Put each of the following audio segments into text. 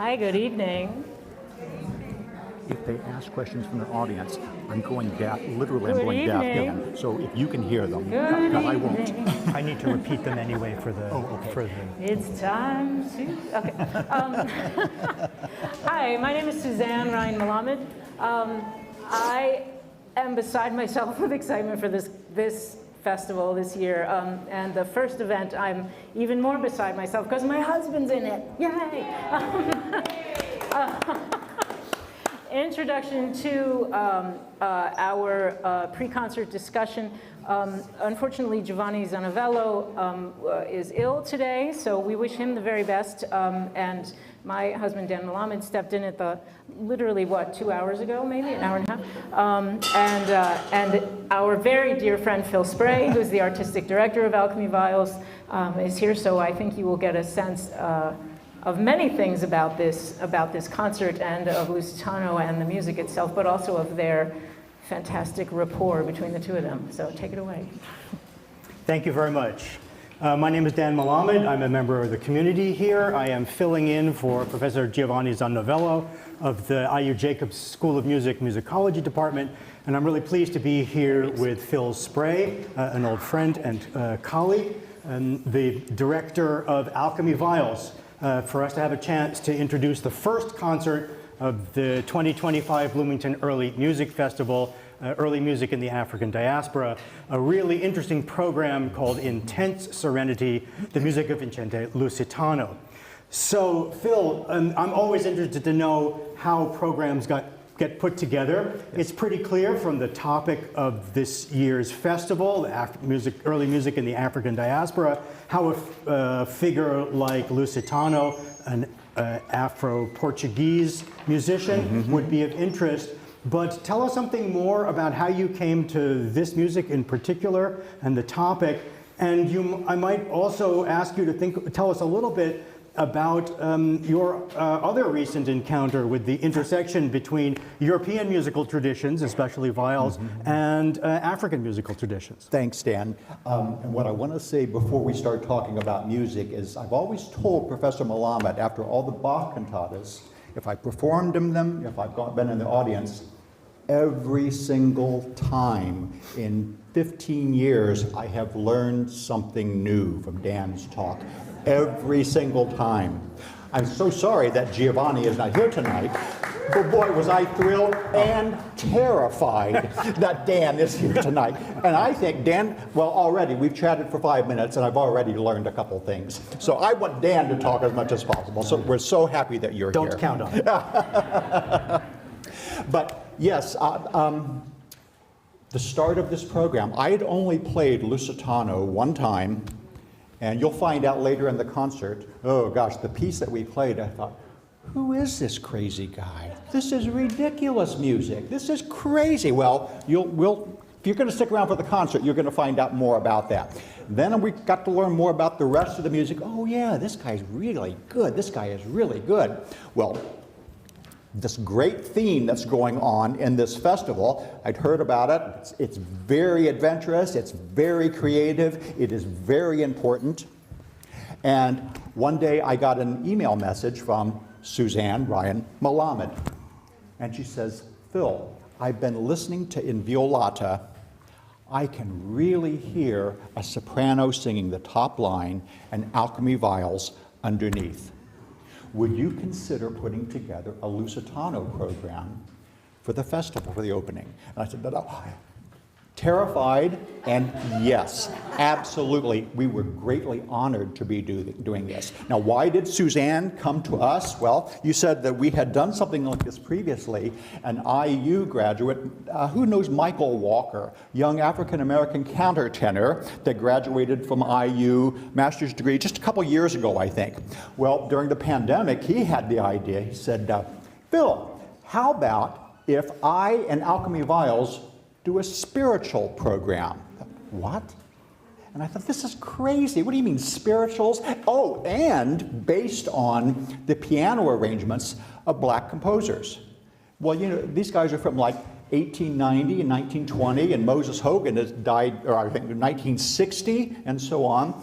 Hi, good evening. If they ask questions from the audience, I'm going deaf, literally I'm Good going deaf. evening. Yeah. So if you can hear them, Good I won't. evening. I need to repeat them anyway for the. It's time to. Okay. Hi, my name is Suzanne Ryan Malamed. I am beside myself with excitement for this festival this year, and the first event I'm even more beside myself because my husband's in it. Yay! Introduction to our pre-concert discussion. Unfortunately, Giovanni Zanovello is ill today, so we wish him the very best. And my husband, Dan Malamed, stepped in at literally, 2 hours ago, maybe, an hour and a half. And our very dear friend, Phil Spray, who's the artistic director of Alchymy Viols, is here, so I think you will get a sense of many things about this concert and of Lusitano and the music itself, but also of their fantastic rapport between the two of them. So take it away. Thank you very much. My name is Dan Malamed. I'm a member of the community here. I am filling in for Professor Giovanni Zanovello of the IU Jacobs School of Music Musicology Department, and I'm really pleased to be here with Phil Spray, an old friend and colleague, and the director of Alchymy Viols, for us to have a chance to introduce the first concert of the 2025 Bloomington Early Music Festival, Early Music in the African Diaspora, a really interesting program called Intense Serenity, the music of Vincente Lusitano. So, Phil, I'm always interested to know how programs get put together. Yes. It's pretty clear from the topic of this year's festival, early music in the African diaspora, how a figure like Lusitano, an Afro-Portuguese musician, would be of interest. But tell us something more about how you came to this music in particular and the topic. And I might also ask you to tell us a little bit about your other recent encounter with the intersection between European musical traditions, especially viols, and African musical traditions. Thanks, Dan. And what I want to say before we start talking about music is I've always told Professor Malamed, after all the Bach cantatas, if I performed them, if I've been in the audience, every single time in 15 years, I have learned something new from Dan's talk. Every single time. I'm so sorry that Giovanni is not here tonight, but boy, was I thrilled and terrified that Dan is here tonight. And I think Dan, well, already we've chatted for 5 minutes and I've already learned a couple things. So I want Dan to talk as much as possible. So we're so happy that you're here. Don't count on it. But yes, the start of this program, I had only played Lusitano one time. And you'll find out later in the concert, oh gosh, the piece that we played, I thought, who is this crazy guy? This is ridiculous music. This is crazy. Well, if you're going to stick around for the concert, you're going to find out more about that. Then we got to learn more about the rest of the music. Oh yeah, this guy's really good. This guy is really good. Well, this great theme that's going on in this festival, I'd heard about it. It's very adventurous, it's very creative, it is very important. And one day I got an email message from Suzanne Ryan Malamed. And she says, Phil, I've been listening to Inviolata. I can really hear a soprano singing the top line and Alchymy Viols underneath. Would you consider putting together a Lusitano program for the festival, for the opening? And I said, no. Terrified, and yes, absolutely. We were greatly honored to be doing this. Now, why did Suzanne come to us? Well, you said that we had done something like this previously. An IU graduate, who knows Michael Walker, young African-American countertenor that graduated from IU, master's degree, just a couple years ago, I think. Well, during the pandemic, he had the idea. He said, Phil, how about if I and Alchymy Viols do a spiritual program? What? And I thought, this is crazy. What do you mean, spirituals? Oh, and based on the piano arrangements of black composers. Well, you know, these guys are from like 1890 and 1920, and Moses Hogan has died, or I think 1960, and so on.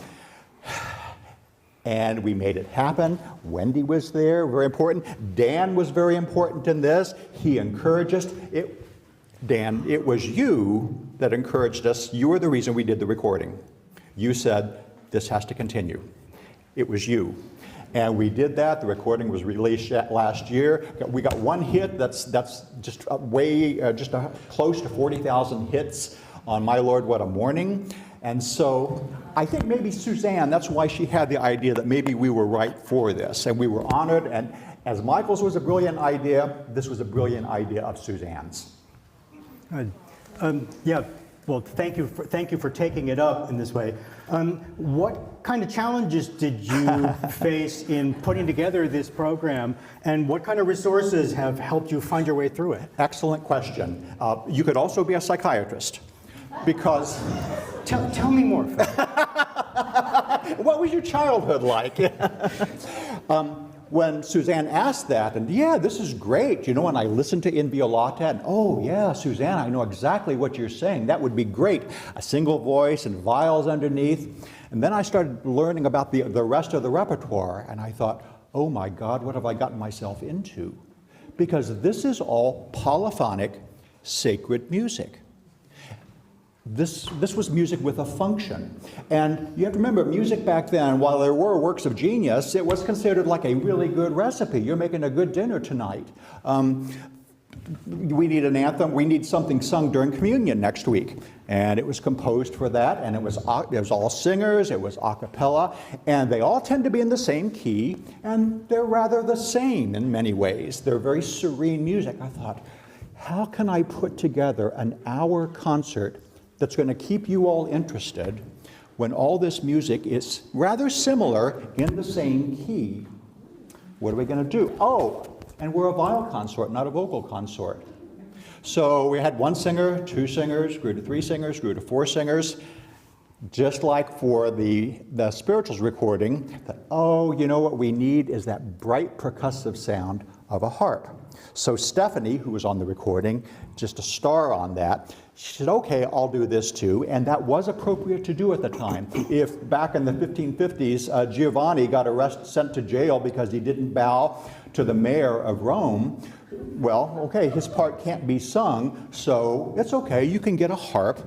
and we made it happen. Wendy was there, very important. Dan was very important in this. He encouraged us. Dan, it was you that encouraged us. You were the reason we did the recording. You said, this has to continue. It was you. And we did that. The recording was released last year. We got one hit that's just close to 40,000 hits on My Lord, What a Morning. And so I think maybe Suzanne, that's why she had the idea that maybe we were right for this. And we were honored. And as Michael's was a brilliant idea, this was a brilliant idea of Suzanne's. Good. Yeah, well, thank you for taking it up in this way. What kind of challenges did you face in putting together this program, and what kind of resources have helped you find your way through it? Excellent question. You could also be a psychiatrist, because... Tell me more, Phil. What was your childhood like? When Suzanne asked that, and yeah, this is great, you know, and I listened to In Violata, and oh yeah, Suzanne, I know exactly what you're saying. That would be great. A single voice and viols underneath. And then I started learning about the rest of the repertoire, and I thought, oh my God, what have I gotten myself into? Because this is all polyphonic, sacred music. This was music with a function. And you have to remember, music back then, while there were works of genius, it was considered like a really good recipe. You're making a good dinner tonight. We need an anthem. We need something sung during communion next week. And it was composed for that, and it was all singers, it was a cappella, and they all tend to be in the same key, and they're rather the same in many ways. They're very serene music. I thought, how can I put together an hour concert that's going to keep you all interested when all this music is rather similar in the same key? What are we going to do? Oh, and we're a viol consort, not a vocal consort. So we had one singer, two singers, grew to three singers, grew to four singers. Just like for the spirituals recording, that, oh, you know what we need is that bright percussive sound of a harp. So Stephanie, who was on the recording, just a star on that, she said, okay, I'll do this too. And that was appropriate to do at the time. If back in the 1550s, Giovanni got sent to jail because he didn't bow to the mayor of Rome, well, okay, his part can't be sung, so it's okay. You can get a harp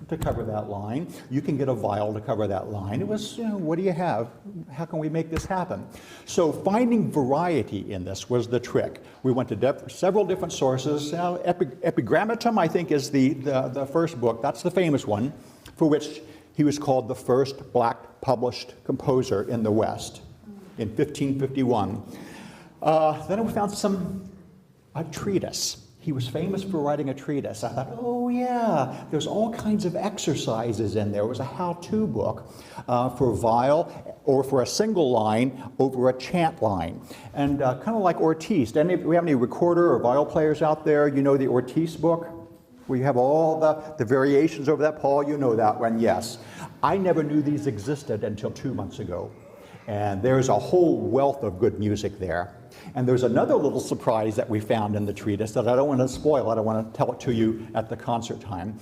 to cover that line. You can get a viol to cover that line. It was, you know, what do you have? How can we make this happen? So finding variety in this was the trick. We went to several different sources. Epigrammatum, I think, is the first book. That's the famous one, for which he was called the first black published composer in the West in 1551. Then we found a treatise. He was famous for writing a treatise. I thought, oh yeah, there's all kinds of exercises in there. It was a how-to book for viol or for a single line over a chant line. And kind of like Ortiz. Do we have any recorder or viol players out there? You know the Ortiz book? Where you have all the variations over that. Paul, you know that one, yes. I never knew these existed until 2 months ago. And there's a whole wealth of good music there. And there's another little surprise that we found in the treatise that I don't want to spoil. I don't want to tell it to you at the concert time.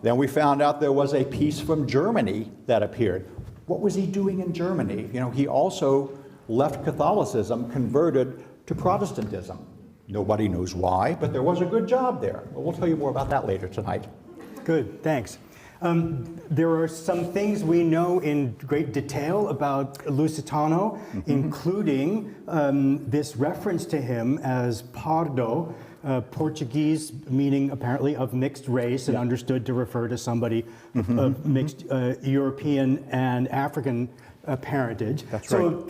Then we found out there was a piece from Germany that appeared. What was he doing in Germany? You know, he also left Catholicism, converted to Protestantism. Nobody knows why, but there was a good job there. Well, we'll tell you more about that later tonight. Good, thanks. There are some things we know in great detail about Lusitano, including this reference to him as Pardo, Portuguese meaning apparently of mixed race and understood to refer to somebody of mixed European and African parentage. That's so right.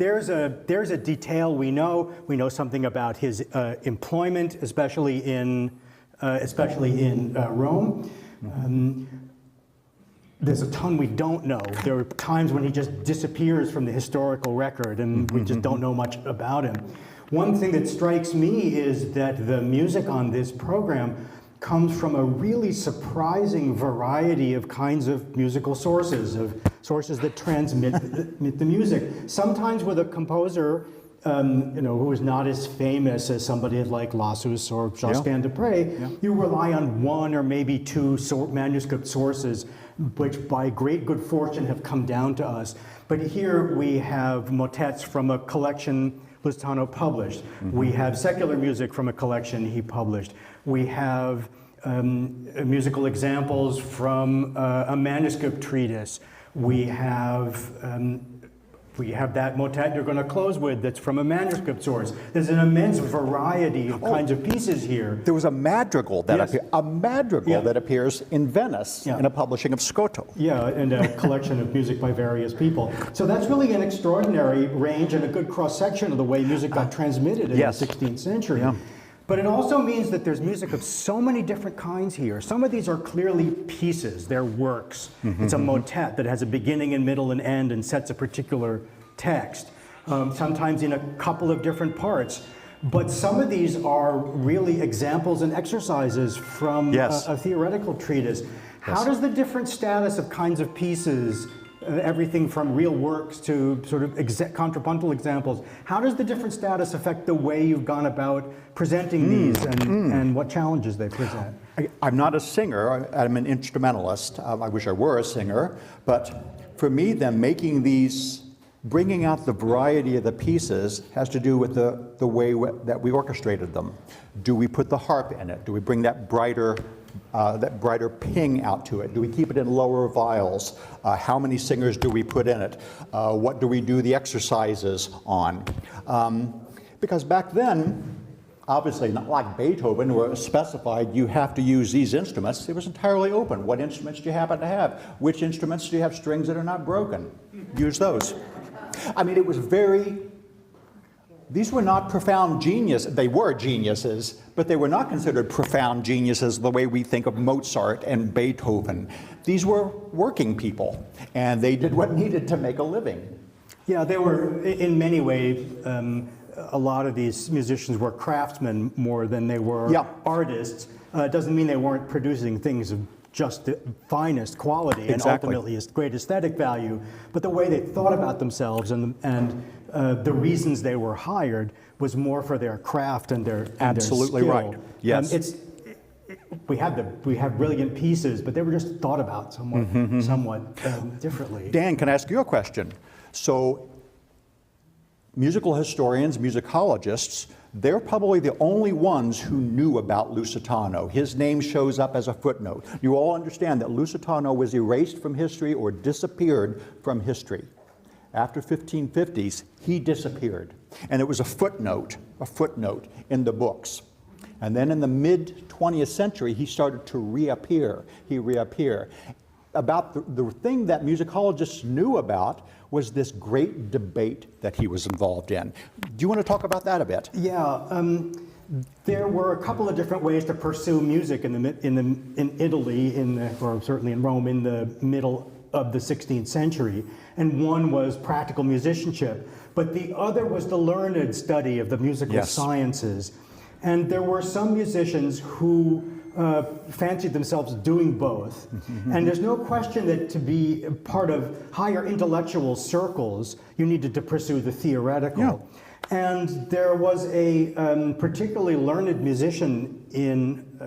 There's a detail we know. We know something about his employment, especially in Rome. There's a ton we don't know. There are times when he just disappears from the historical record and we just don't know much about him. One thing that strikes me is that the music on this program comes from a really surprising variety of kinds of musical sources that transmit the music. Sometimes with a composer who is not as famous as somebody like Lassus or Josquin de Près, you rely on one or maybe two manuscript sources, which by great good fortune have come down to us. But here we have motets from a collection Lusitano published. We have secular music from a collection he published. We have musical examples from a manuscript treatise. We have that motet you're going to close with that's from a manuscript source. There's an immense variety of kinds of pieces here. There was a madrigal that that appears in Venice in a publishing of Scotto. Yeah, and a collection of music by various people. So that's really an extraordinary range and a good cross-section of the way music got transmitted in the 16th century. Yeah. But it also means that there's music of so many different kinds here. Some of these are clearly pieces, they're works. It's a motet that has a beginning and middle and end and sets a particular text, sometimes in a couple of different parts. But some of these are really examples and exercises from a theoretical treatise. How does the different status of kinds of pieces, everything from real works to sort of contrapuntal examples, how does the different status affect the way you've gone about presenting these and what challenges they present? I'm not a singer, I'm an instrumentalist. I wish I were a singer, but for me then making these, bringing out the variety of the pieces has to do with the way that we orchestrated them. Do we put the harp in it? Do we bring that brighter ping out to it? Do we keep it in lower viols? How many singers do we put in it? What do we do the exercises on? Because back then, obviously not like Beethoven where it was specified you have to use these instruments. It was entirely open. What instruments do you happen to have? Which instruments do you have strings that are not broken? Use those. I mean, it was these were not profound geniuses. They were geniuses, but they were not considered profound geniuses the way we think of Mozart and Beethoven. These were working people, and they did what needed to make a living. Yeah, they were, in many ways, a lot of these musicians were craftsmen more than they were artists. It doesn't mean they weren't producing things of just the finest quality and ultimately great aesthetic value, but the way they thought about themselves and the reasons they were hired was more for their craft and their absolutely skill. Right. Yes. We have brilliant pieces, but they were just thought about somewhat differently. Dan, can I ask you a question? So, musical historians, musicologists, they're probably the only ones who knew about Lusitano. His name shows up as a footnote. You all understand that Lusitano was erased from history or disappeared from history. After 1550s, he disappeared. And it was a footnote in the books. And then in the mid-20th century, he started to reappear. About the thing that musicologists knew about was this great debate that he was involved in. Do you want to talk about that a bit? Yeah. There were a couple of different ways to pursue music in Italy, or certainly in Rome, in the middle of the 16th century. And one was practical musicianship, but the other was the learned study of the musical sciences. And there were some musicians who fancied themselves doing both. And there's no question that to be part of higher intellectual circles, you needed to pursue the theoretical. Yeah. And there was a particularly learned musician in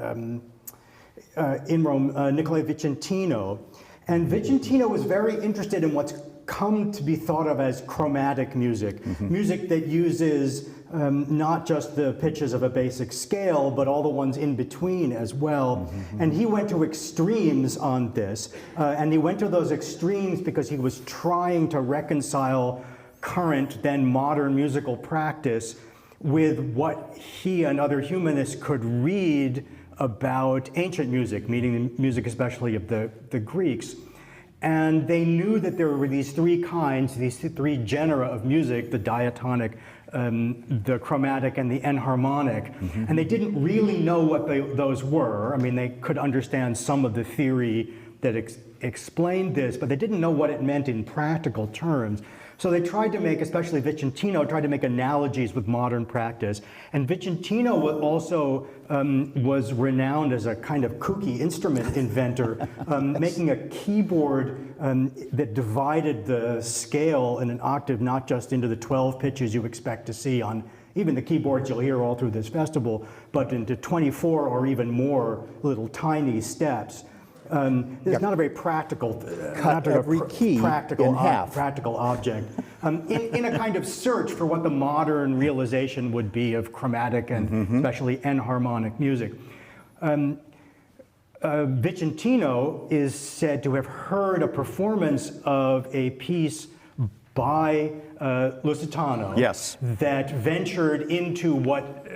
Rome, Nicola Vicentino. And Vicentino was very interested in what's come to be thought of as chromatic music, music that uses not just the pitches of a basic scale, but all the ones in between as well. And he went to extremes on this, and he went to those extremes because he was trying to reconcile current, then modern musical practice with what he and other humanists could read about ancient music, meaning the music especially of the Greeks. And they knew that there were these three kinds, these three genera of music, the diatonic, the chromatic, and the enharmonic. And they didn't really know what those were. I mean, they could understand some of the theory that explained this, but they didn't know what it meant in practical terms. So they tried to make, especially Vicentino, tried to make analogies with modern practice. And Vicentino also was renowned as a kind of kooky instrument inventor, making a keyboard that divided the scale in an octave, not just into the 12 pitches you expect to see on even the keyboards you'll hear all through this festival, but into 24 or even more little tiny steps. It's not a very practical, Cut every key in half. Practical object. In a kind of search for what the modern realization would be of chromatic and especially enharmonic music. Vicentino is said to have heard a performance of a piece by Lusitano that ventured into what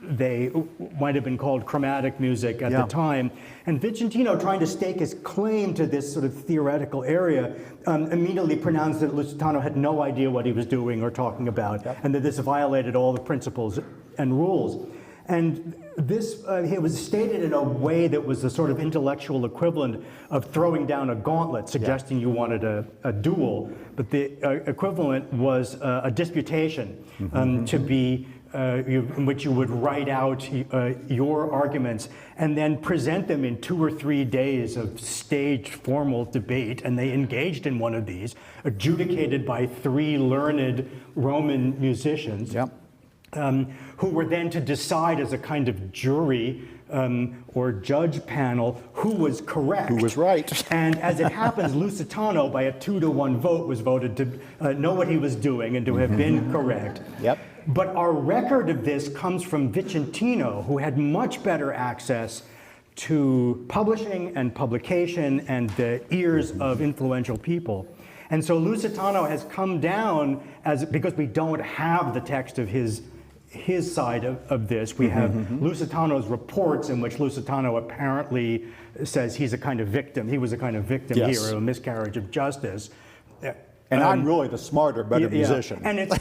they might have been called chromatic music at the time. And Vicentino, trying to stake his claim to this sort of theoretical area, immediately pronounced that Lusitano had no idea what he was doing or talking about, and that this violated all the principles and rules. And this, it was stated in a way that was the sort of intellectual equivalent of throwing down a gauntlet, suggesting you wanted a duel. But the equivalent was a disputation to be in which you would write out your arguments and then present them in 2 or 3 days of staged formal debate. And they engaged in one of these, adjudicated by 3 learned Roman musicians, who were then to decide as a kind of jury or judge panel who was correct. Who was right. And as it happens, Lusitano, by a 2-to-1 vote, was voted to know what he was doing and to have been correct. But our record of this comes from Vicentino, who had much better access to publishing and publication and the ears of influential people. And so Lusitano has come down because we don't have the text of his side of this. We have Lusitano's reports in which Lusitano apparently says he's a kind of victim. He was a kind of victim here of a miscarriage of justice. And I'm really the smarter, better musician. And it's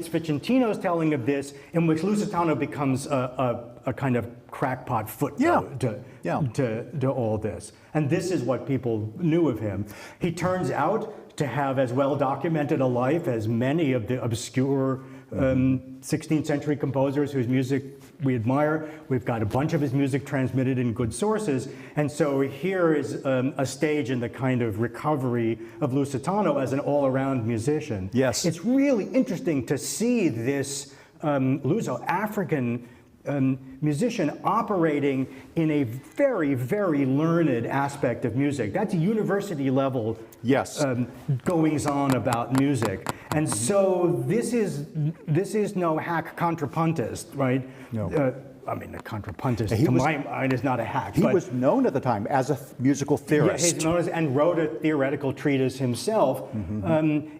Vicentino's telling of this, in which Lusitano becomes a kind of crackpot footnote to all this. And this is what people knew of him. He turns out to have as well documented a life as many of the obscure 16th century composers whose music we admire. We've got a bunch of his music transmitted in good sources. And so here is a stage in the kind of recovery of Lusitano as an all-around musician. It's really interesting to see this Luso-African musician operating in a very, very learned aspect of music. That's university level goings on about music. And so this is no hack contrapuntist, right? No. I mean, a contrapuntist, to my mind, is not a hack. He was known at the time as a musical theorist. Yeah, he's known as, and wrote a theoretical treatise himself.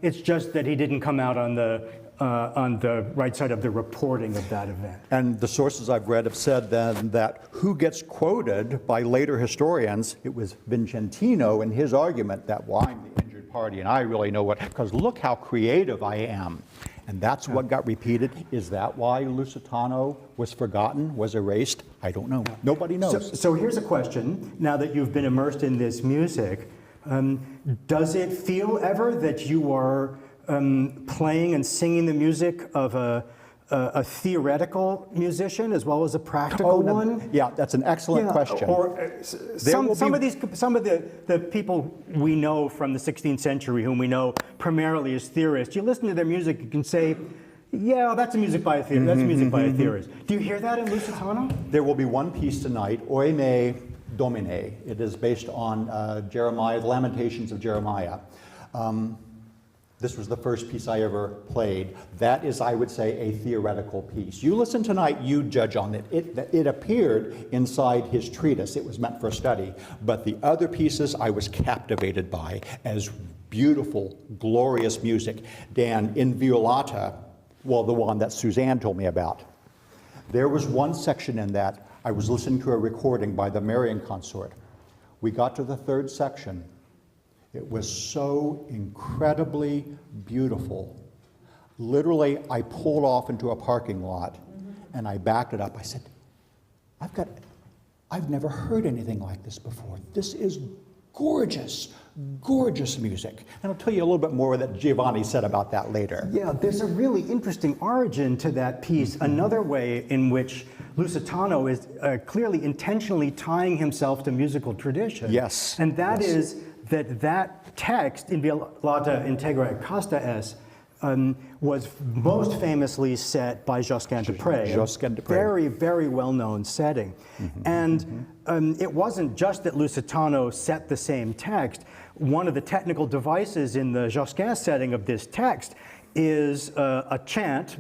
It's just that he didn't come out on the right side of the reporting of that event. And the sources I've read have said then that who gets quoted by later historians, it was Vicentino in his argument that, well, I'm the injured party and I really know what, because look how creative I am. And that's what got repeated. Is that why Lusitano was forgotten, was erased? I don't know. Nobody knows. So here's a question, now that you've been immersed in this music. Does it feel ever that you are playing and singing the music of a theoretical musician as well as a practical one? Yeah, that's an excellent question. Or some of the people we know from the 16th century, whom we know primarily as theorists, you listen to their music, you can say, yeah, that's music by a theorist. That's music by a theorist. Do you hear that in Lusitano? There will be one piece tonight, Oime Domine. It is based on Jeremiah, the Lamentations of Jeremiah. This was the first piece I ever played. That is, I would say, a theoretical piece. You listen tonight, you judge on it. It appeared inside his treatise. It was meant for study. But the other pieces I was captivated by as beautiful, glorious music. Dan, in Violata, well, the one that Suzanne told me about, there was one section in that. I was listening to a recording by the Marian consort. We got to the third section. It was so incredibly beautiful. Literally, I pulled off into a parking lot and I backed it up. I said, I've never heard anything like this before. This is gorgeous, gorgeous music. And I'll tell you a little bit more that Giovanni said about that later. Yeah, there's a really interesting origin to that piece. Another way in which Lusitano is clearly intentionally tying himself to musical tradition. Yes. And that is that text, In Violata Integra et Casta es, was most famously set by Josquin de Prez. Josquin de Prez. Very, very well-known setting. And it wasn't just that Lusitano set the same text. One of the technical devices in the Josquin setting of this text is a chant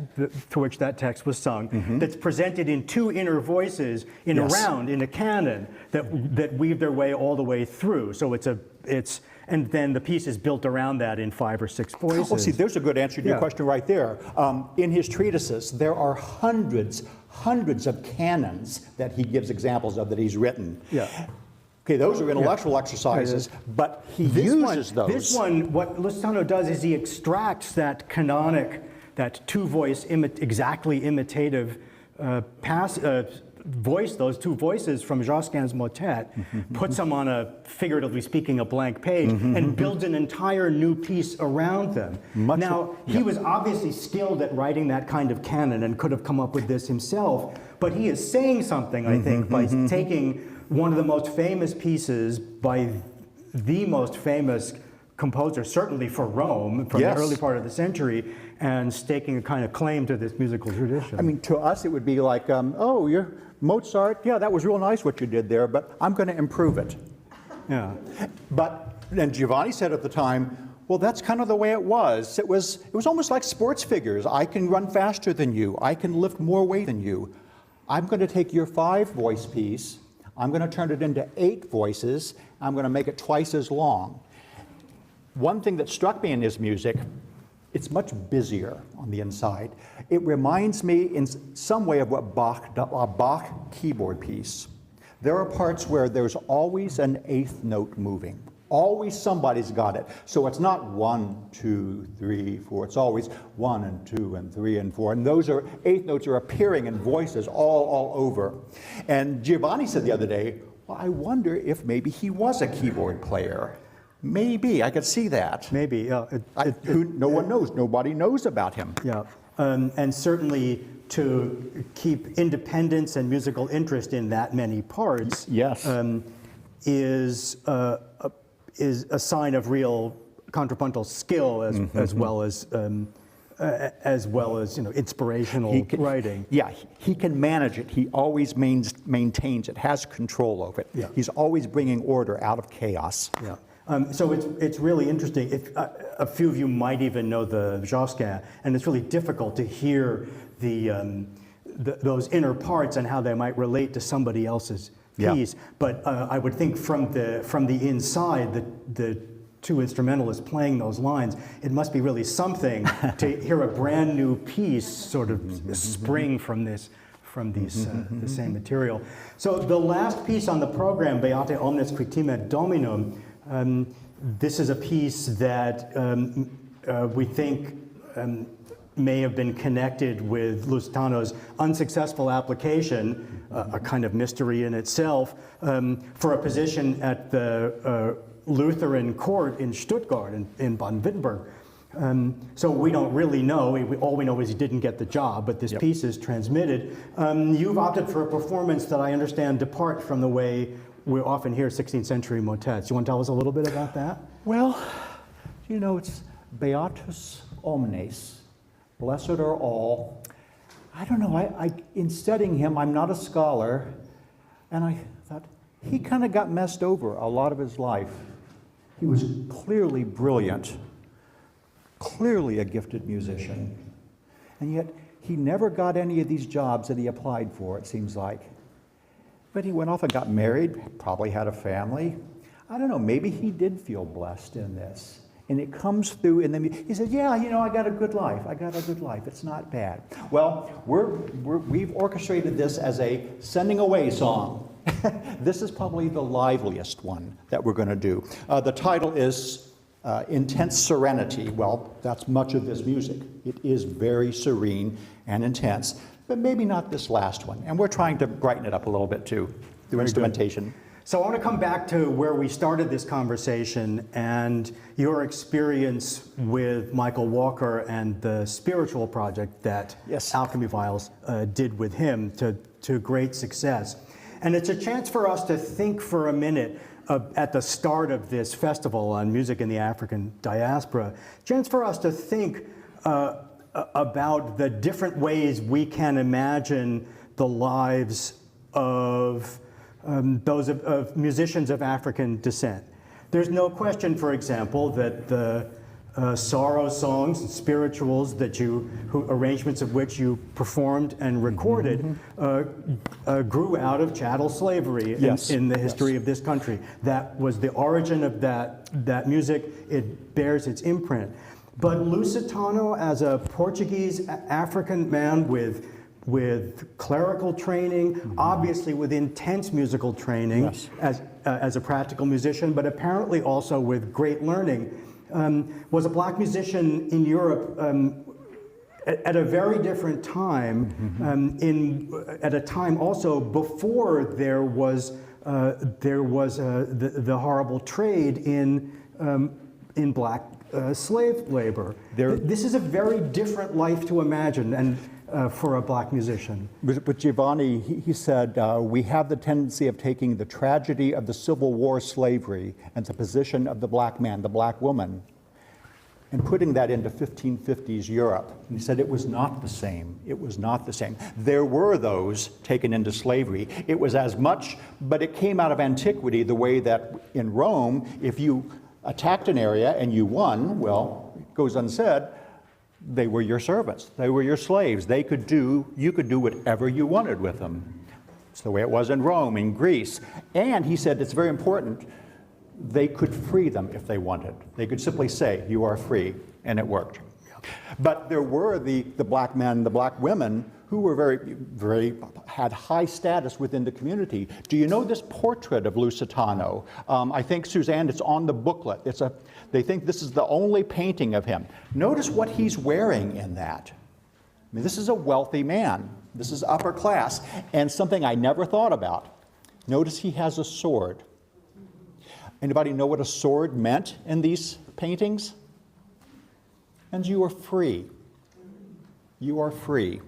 to which that text was sung that's presented in two inner voices in a round, in a canon, that weave their way all the way through. So and then the piece is built around that in 5 or 6 voices. Oh, see, there's a good answer to your question right there. In his treatises, there are hundreds of canons that he gives examples of that he's written. Yeah. Okay, those are intellectual exercises, but he uses those. This one, what Lusitano does is he extracts that canonic, that two-voice, exactly imitative voice, those two voices from Josquin's motet, puts them on a, figuratively speaking, a blank page, and builds an entire new piece around them. He was obviously skilled at writing that kind of canon and could have come up with this himself, but he is saying something, I think, by taking one of the most famous pieces by the most famous composer, certainly for Rome, from the early part of the century, and staking a kind of claim to this musical tradition. I mean, to us it would be like, oh, you're Mozart, yeah, that was real nice what you did there, but I'm going to improve it. Yeah. But, and Giovanni said at the time, well, that's kind of the way it was. It was almost like sports figures. I can run faster than you. I can lift more weight than you. I'm going to take your 5-voice piece, I'm going to turn it into 8 voices, I'm going to make it twice as long. One thing that struck me in his music, it's much busier on the inside. It reminds me in some way of what a Bach keyboard piece. There are parts where there's always an 8th note moving. Always somebody's got it. So it's not 1, 2, 3, 4. It's always 1 and 2 and 3 and 4. And those 8th notes are appearing in voices all over. And Giovanni said the other day, well, I wonder if maybe he was a keyboard player. Maybe, I could see that. Maybe, yeah. No one knows. Nobody knows about him. Yeah, and certainly to keep independence and musical interest in that many parts is a sign of real contrapuntal skill as well as inspirational writing. Yeah, he can manage it. He always maintains it, has control over it. Yeah. He's always bringing order out of chaos. Yeah. So it's really interesting. If a few of you might even know the Josquin, and it's really difficult to hear those inner parts and how they might relate to somebody else's piece. But I would think from the inside, the two instrumentalists playing those lines, it must be really something to hear a brand new piece sort of spring from the same material. So the last piece on the program, Beate omnes qui timet Dominum. This is a piece that we think may have been connected with Lusitano's unsuccessful application, a kind of mystery in itself, for a position at the Lutheran court in Stuttgart, in Baden-Württemberg. So we don't really know. All we know is he didn't get the job, but this piece is transmitted. You've opted for a performance that I understand departs from the way we often hear 16th century motets. You want to tell us a little bit about that? Well, it's Beatus omnes, blessed are all. I don't know, in studying him, I'm not a scholar, and I thought, he kind of got messed over a lot of his life. He was clearly brilliant, clearly a gifted musician, and yet he never got any of these jobs that he applied for, it seems like. But he went off and got married, probably had a family. I don't know, maybe he did feel blessed in this. And it comes through, and then he said, yeah, I got a good life. I got a good life. It's not bad. Well, we've orchestrated this as a sending away song. This is probably the liveliest one that we're going to do. The title is Intense Serenity. Well, that's much of this music. It is very serene and intense. But maybe not this last one. And we're trying to brighten it up a little bit too. through instrumentation. So I want to come back to where we started this conversation and your experience with Michael Walker and the spiritual project that Yes. Alchymy Viols did with him to great success. And it's a chance for us to think for a minute at the start of this festival on music in the African diaspora, chance for us to think about the different ways we can imagine the lives of those of musicians of African descent. There's no question, for example, that the sorrow songs and spirituals that arrangements of which you performed and recorded grew out of chattel slavery in the history of this country. That was the origin of that music. It bears its imprint. But Lusitano, as a Portuguese African man with clerical training, obviously with intense musical training as a practical musician, but apparently also with great learning, was a black musician in Europe at a very different time, at a time also before there was the horrible trade in black slave labor. This is a very different life to imagine, and for a black musician. With Giovanni, he said, we have the tendency of taking the tragedy of the Civil War slavery and the position of the black man, the black woman, and putting that into 1550s Europe. And he said it was not the same. It was not the same. There were those taken into slavery. It was as much, but it came out of antiquity the way that in Rome, if you attacked an area and you won, well, it goes unsaid, they were your servants. They were your slaves. You could do whatever you wanted with them. It's the way it was in Rome, in Greece. And he said, it's very important, they could free them if they wanted. They could simply say, you are free, and it worked. But there were the black men, the black women, who were had high status within the community. Do you know this portrait of Lusitano? I think, Suzanne, it's on the booklet. They think this is the only painting of him. Notice what he's wearing in that. I mean, this is a wealthy man. This is upper class. And something I never thought about. Notice he has a sword. Anybody know what a sword meant in these paintings? And you are free. You are free.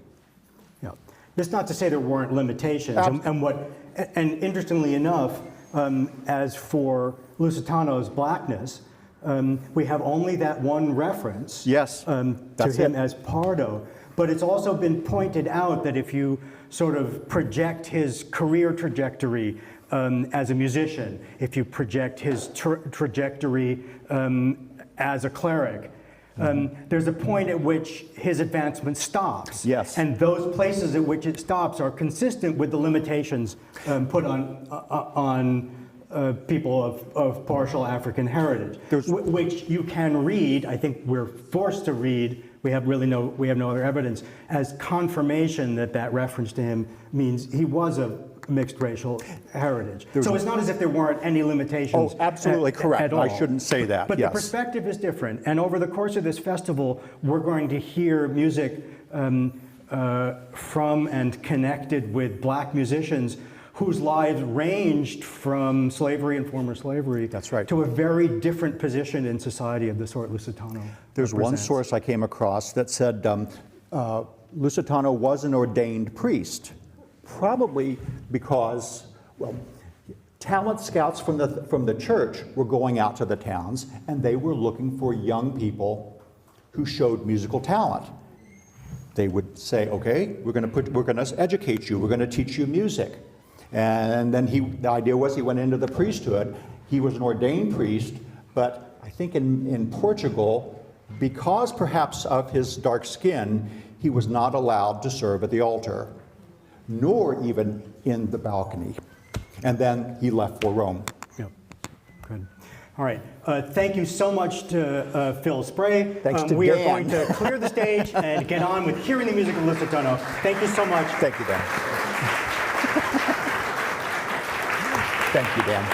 Yeah. That's not to say there weren't limitations. And interestingly enough, as for Lusitano's blackness, we have only that one reference to him as Pardo. But it's also been pointed out that if you sort of project his career trajectory as a musician, if you project his trajectory as a cleric, there's a point at which his advancement stops. Yes. And those places at which it stops are consistent with the limitations put on people of partial African heritage, which you can read, I think we're forced to read, we have no other evidence, as confirmation that reference to him means he was of mixed racial heritage. So it's not as if there weren't any limitations. Oh, absolutely correct. At all. I shouldn't say that. But the perspective is different. And over the course of this festival, we're going to hear music from and connected with black musicians whose lives ranged from slavery and former slavery to a very different position in society of the sort Lusitano There's one source I came across that said Lusitano was an ordained priest, probably because, well, talent scouts from the church were going out to the towns and they were looking for young people who showed musical talent. They would say, okay, we're going to educate you, we're going to teach you music. And then the idea was he went into the priesthood. He was an ordained priest, but I think in Portugal, because perhaps of his dark skin, he was not allowed to serve at the altar, nor even in the balcony. And then he left for Rome. Yep, good. All right, thank you so much to Phil Spray. Thanks to we Dan. are going to clear the stage and get on with hearing the music of Lusitano. Thank you so much. Thank you, Dan. Thank you, Dan.